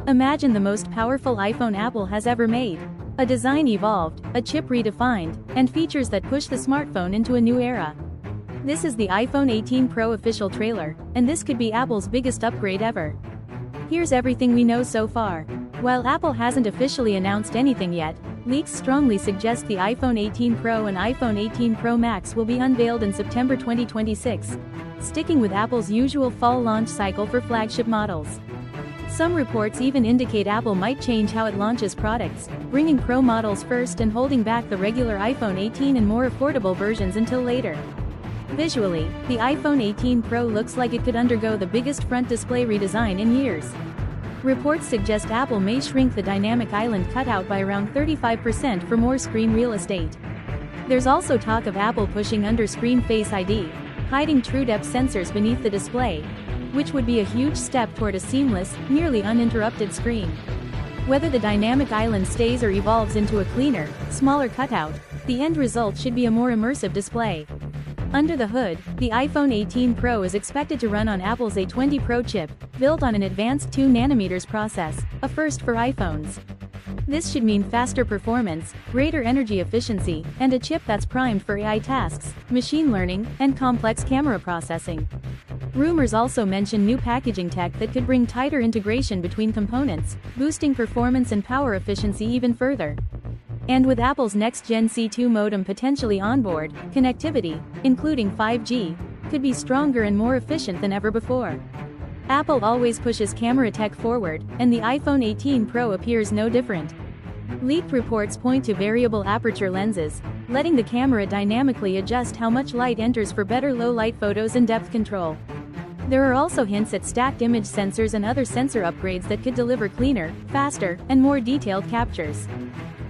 Imagine the most powerful iPhone Apple has ever made. A design evolved, a chip redefined, and features that push the smartphone into a new era. This is the iPhone 18 Pro official trailer, and this could be Apple's biggest upgrade ever. Here's everything we know so far. While Apple hasn't officially announced anything yet, leaks strongly suggest the iPhone 18 Pro and iPhone 18 Pro Max will be unveiled in September 2026, sticking with Apple's usual fall launch cycle for flagship models. Some reports even indicate Apple might change how it launches products, bringing Pro models first and holding back the regular iPhone 18 and more affordable versions until later. Visually, the iPhone 18 Pro looks like it could undergo the biggest front display redesign in years. Reports suggest Apple may shrink the dynamic island cutout by around 35% for more screen real estate. There's also talk of Apple pushing under-screen Face ID, hiding TrueDepth sensors beneath the display, which would be a huge step toward a seamless, nearly uninterrupted screen. Whether the dynamic island stays or evolves into a cleaner, smaller cutout, the end result should be a more immersive display. Under the hood, the iPhone 18 Pro is expected to run on Apple's A20 Pro chip, built on an advanced 2nm process, a first for iPhones. This should mean faster performance, greater energy efficiency, and a chip that's primed for AI tasks, machine learning, and complex camera processing. Rumors also mention new packaging tech that could bring tighter integration between components, boosting performance and power efficiency even further. And with Apple's next-gen C2 modem potentially on board, connectivity, including 5G, could be stronger and more efficient than ever before. Apple always pushes camera tech forward, and the iPhone 18 Pro appears no different. Leaked reports point to variable aperture lenses, letting the camera dynamically adjust how much light enters for better low-light photos and depth control. There are also hints at stacked image sensors and other sensor upgrades that could deliver cleaner, faster, and more detailed captures.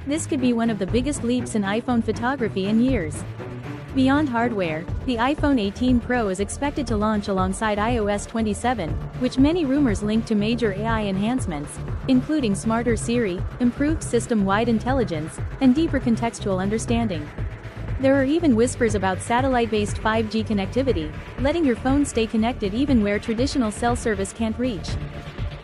This could be one of the biggest leaps in iPhone photography in years. Beyond hardware, the iPhone 18 Pro is expected to launch alongside iOS 27, which many rumors link to major AI enhancements, including smarter Siri, improved system-wide intelligence, and deeper contextual understanding. There are even whispers about satellite-based 5G connectivity, letting your phone stay connected even where traditional cell service can't reach.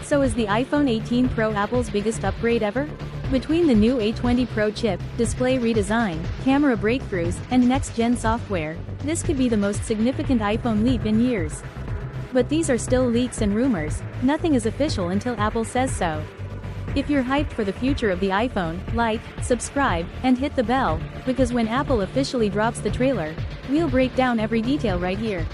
So is the iPhone 18 Pro Apple's biggest upgrade ever? Between the new A20 Pro chip, display redesign, camera breakthroughs, and next-gen software, this could be the most significant iPhone leap in years. But these are still leaks and rumors, nothing is official until Apple says so. If you're hyped for the future of the iPhone, like, subscribe, and hit the bell, because when Apple officially drops the trailer, we'll break down every detail right here.